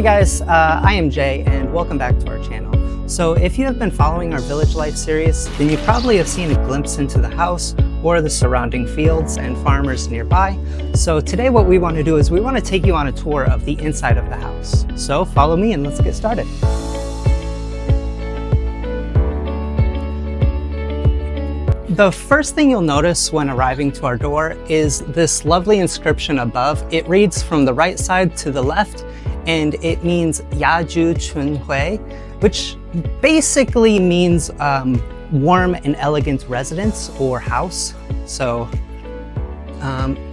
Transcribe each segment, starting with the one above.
Hey guys, I am Jay and welcome back to our channel. So if you have been following our village life series, then you probably have seen a glimpse into the house or the surrounding fields and farmers nearby. So today what we want to do is we want to take you on a tour of the inside of the house. So follow me and let's get started. The first thing you'll notice when arriving to our door is this lovely inscription above. It reads from the right side to the left, and it means Yaju Chunhui, which basically means warm and elegant residence or house. So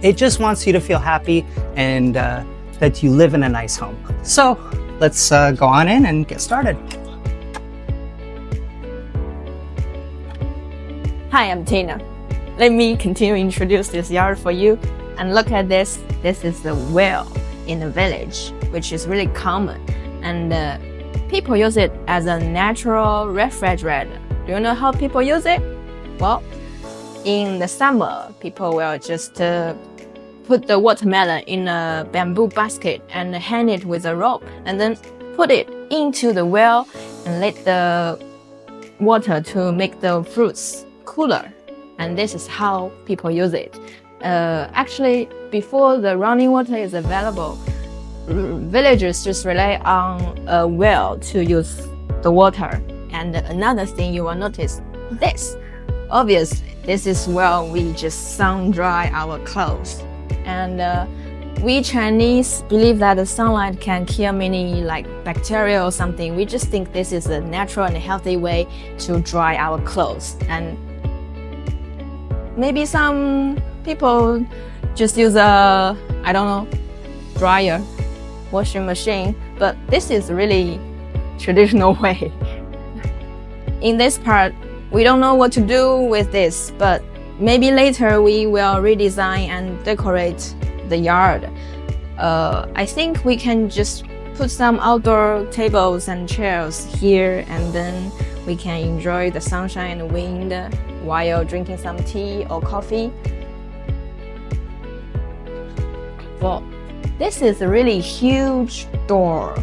it just wants you to feel happy and that you live in a nice home. So let's go on in and get started. Hi, I'm Tina. Let me continue to introduce this yard for you. And look at this. This is the well in the village, which is really common. And people use it as a natural refrigerator. Do you know how people use it? Well, in the summer, people will just put the watermelon in a bamboo basket and hang it with a rope, and then put it into the well and let the water to make the fruits cooler. And this is how people use it. Actually, before the running water is available, villagers just rely on a well to use the water. And another thing you will notice, this. Obviously, this is where we just sun dry our clothes. And we Chinese believe that the sunlight can kill many bacteria or something. We just think this is a natural and healthy way to dry our clothes. And maybe some people just use a, I don't know, dryer, washing machine, but this is really traditional way. In this part, we don't know what to do with this, but maybe later we will redesign and decorate the yard. I think we can just put some outdoor tables and chairs here, and then we can enjoy the sunshine and wind while drinking some tea or coffee. Well, this is a really huge door.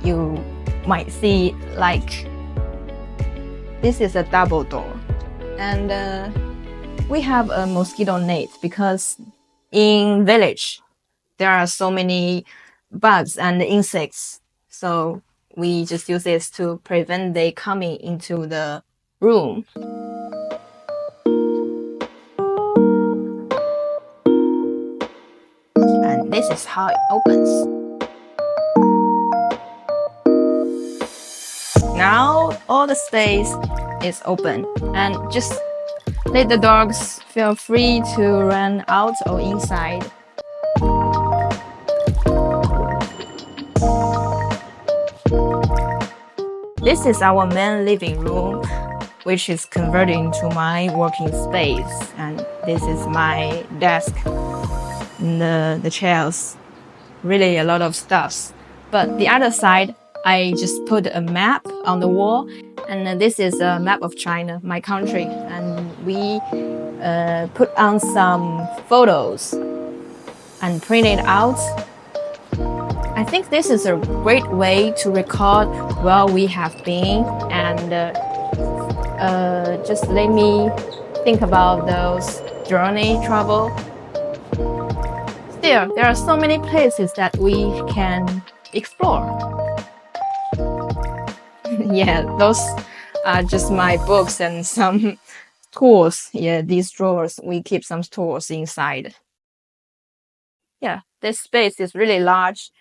You might see this is a double door. And we have a mosquito net because in village, there are so many bugs and insects. So we just use this to prevent they coming into the room. And this is how it opens. Now all the space is open, and just let the dogs feel free to run out or inside. This is our main living room, which is converting to my working space. And this is my desk, the chairs, really a lot of stuff. But the other side, I just put a map on the wall, and this is a map of China, my country. And we put on some photos and print it out. I think this is a great way to record where we have been, and just let me think about those journey travel. Still, there are so many places that we can explore. Yeah, those are just my books and some tools. Yeah, these drawers, we keep some tools inside. Yeah, this space is really large.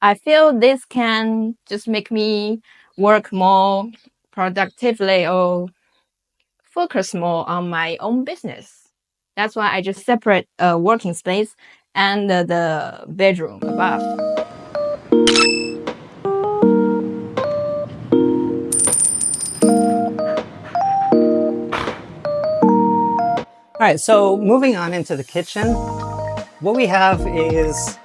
I feel this can just make me work more productively or focus more on my own business. That's why I just separate a working space and the bedroom above. All right, so moving on into the kitchen, what we have is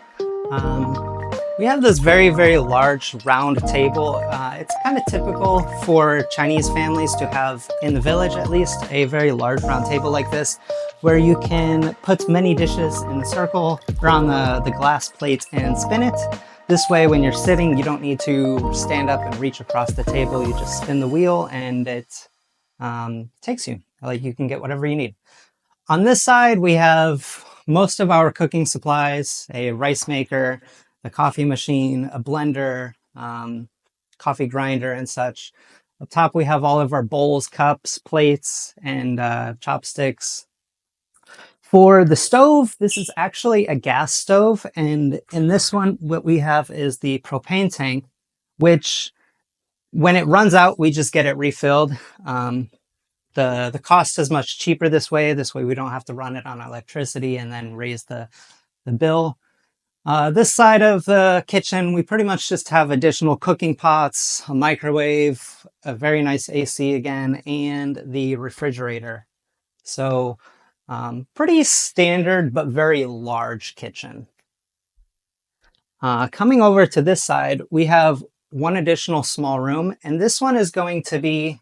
we have this very, very large round table. It's kind of typical for Chinese families to have, in the village at least, a very large round table like this, where you can put many dishes in a circle around the glass plate and spin it. This way, when you're sitting, you don't need to stand up and reach across the table. You just spin the wheel and it takes you. Like, you can get whatever you need. On this side, we have most of our cooking supplies, a rice maker, a coffee machine, a blender, coffee grinder, and such. Up top, we have all of our bowls, cups, plates, and chopsticks. For the stove, this is actually a gas stove, and in this one, what we have is the propane tank, which when it runs out, we just get it refilled. The cost is much cheaper this way. This way we don't have to run it on electricity and then raise the bill. This side of the kitchen, we pretty much just have additional cooking pots, a microwave, a very nice AC again, and the refrigerator. So pretty standard, but very large kitchen. Coming over to this side, we have one additional small room, and this one is going to be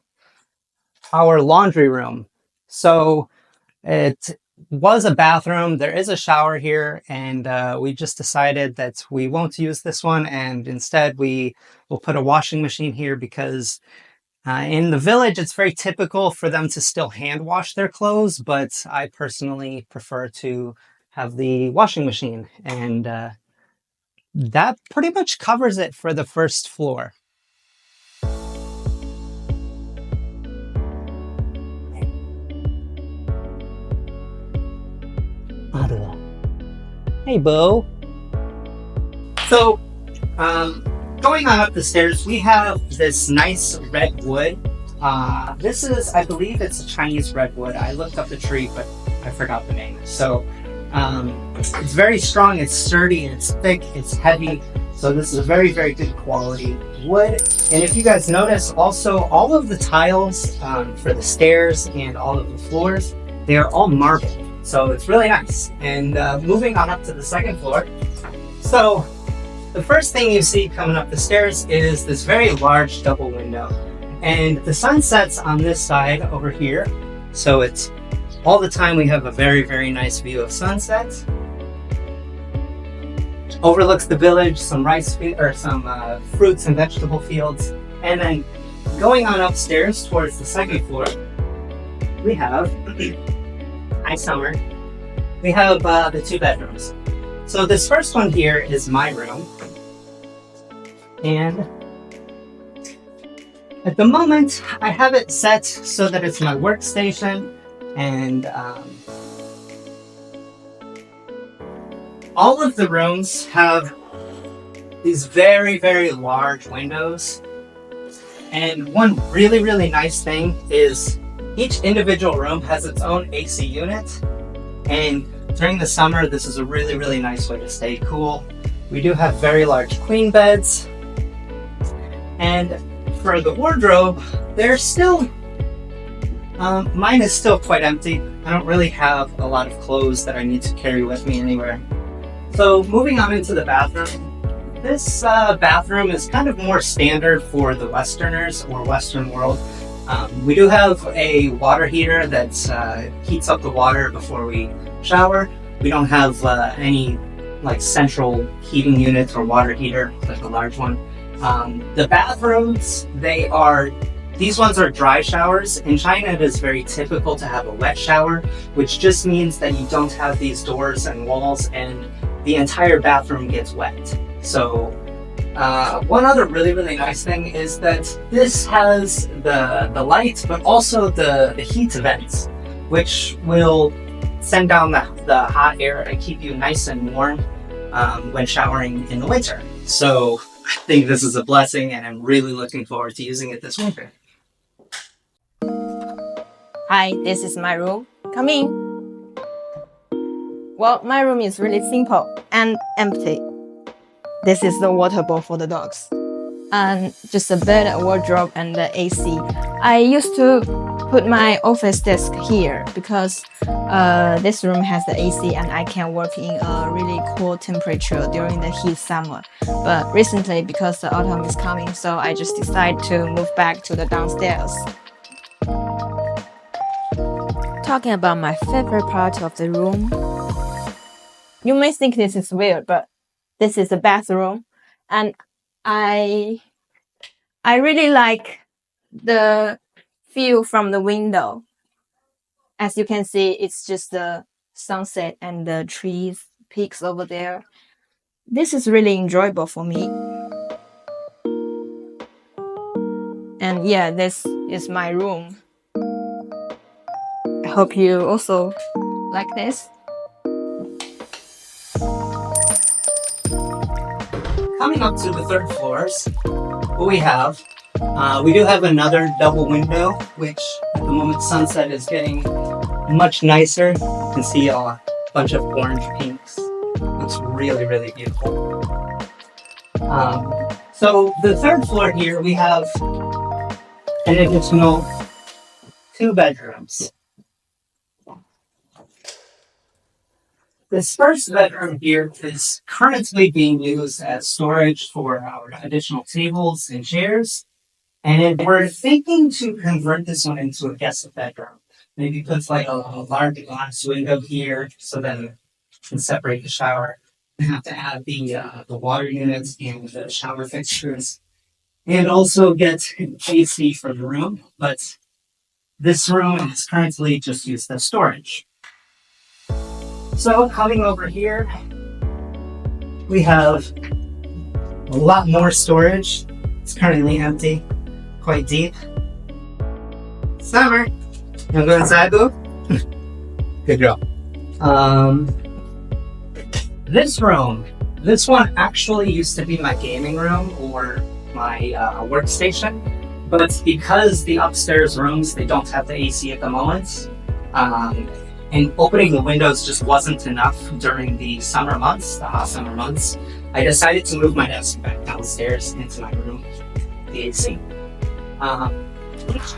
our laundry room. So it was a bathroom. There is a shower here, and we just decided that we won't use this one, and instead we will put a washing machine here because in the village, it's very typical for them to still hand wash their clothes, but I personally prefer to have the washing machine, and that pretty much covers it for the first floor. Hey, Bo. So, going on up the stairs, we have this nice red wood. This is, I believe it's a Chinese redwood. I looked up the tree, but I forgot the name. So, it's very strong, it's sturdy, it's thick, it's heavy. So this is a very, very good quality wood. And if you guys notice, also all of the tiles for the stairs and all of the floors, they are all marble. So it's really nice. And moving on up to the second floor. So the first thing you see coming up the stairs is this very large double window. And the sun sets on this side over here. So it's all the time we have a very, very nice view of sunset. Overlooks the village, some some fruits and vegetable fields. And then going on upstairs towards the second floor, we have hi summer. We have the two bedrooms. So this first one here is my room. And at the moment, I have it set so that it's my workstation, and all of the rooms have these very, very large windows. And one really, really nice thing is each individual room has its own AC unit. And during the summer, this is a really, really nice way to stay cool. We do have very large queen beds. And for the wardrobe, there's still, mine is still quite empty. I don't really have a lot of clothes that I need to carry with me anywhere. So moving on into the bathroom. This bathroom is kind of more standard for the Westerners or Western world. We do have a water heater that heats up the water before we shower. We don't have any like central heating unit or water heater like the large one. The bathrooms, these ones are dry showers. In China, it is very typical to have a wet shower, which just means that you don't have these doors and walls and the entire bathroom gets wet. So one other really, really nice thing is that this has the lights, but also the heat vents, which will send down the hot air and keep you nice and warm when showering in the winter. So I think this is a blessing, and I'm really looking forward to using it this winter. Hi, this is my room. Come in. Well, my room is really simple and empty. This is the water bowl for the dogs. And just a bed, a wardrobe, and the AC. I used to put my office desk here because this room has the AC and I can work in a really cool temperature during the heat summer. But recently, because the autumn is coming, so I just decided to move back to the downstairs. Talking about my favorite part of the room. You may think this is weird, but this is the bathroom. And I really like the view from the window. As you can see, it's just the sunset and the trees, peaks over there. This is really enjoyable for me. And yeah, this is my room. I hope you also like this. Coming up to the third floors, what we do have another double window, which at the moment sunset is getting much nicer. You can see a bunch of orange pinks. Looks really, really beautiful. So the third floor here, we have an additional 2 bedrooms. This first bedroom here is currently being used as storage for our additional tables and chairs. And we're thinking to convert this one into a guest bedroom. Maybe put like a large glass window here so that it can separate the shower. We have to add the water units and the shower fixtures. And also get AC for the room. But this room is currently just used as storage. So coming over here, we have a lot more storage. It's currently empty, quite deep. Summer, you wanna go inside, boo? Good girl. This room, this one actually used to be my gaming room or my workstation, but because the upstairs rooms, they don't have the AC at the moment, and opening the windows just wasn't enough during the summer months, the hot summer months, I decided to move my desk back downstairs into my room, the AC. Each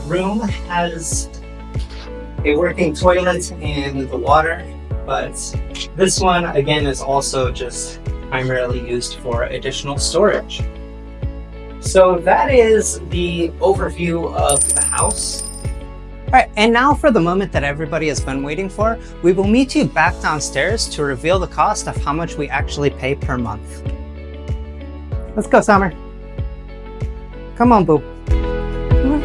room has a working toilet and the water, but this one again is also just primarily used for additional storage. So that is the overview of the house. All right, and now for the moment that everybody has been waiting for, we will meet you back downstairs to reveal the cost of how much we actually pay per month. Let's go, Summer. Come on, boo. Come on.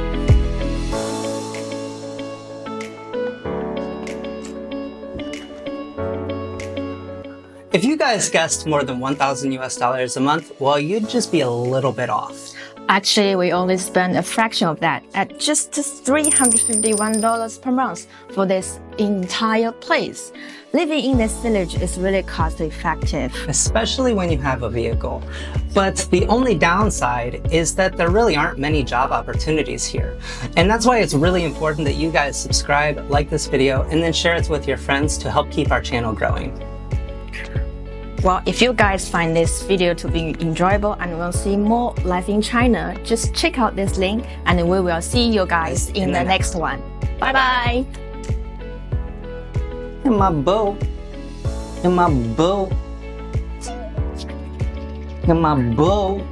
If you guys guessed more than $1,000 a month, well, you'd just be a little bit off. Actually, we only spend a fraction of that at just $351 per month for this entire place. Living in this village is really cost effective. Especially when you have a vehicle. But the only downside is that there really aren't many job opportunities here. And that's why it's really important that you guys subscribe, like this video, and then share it with your friends to help keep our channel growing. Well, if you guys find this video to be enjoyable and want to see more life in China, just check out this link and we will see you guys in the next one. Bye bye. In my boat. In my boat. In my boat.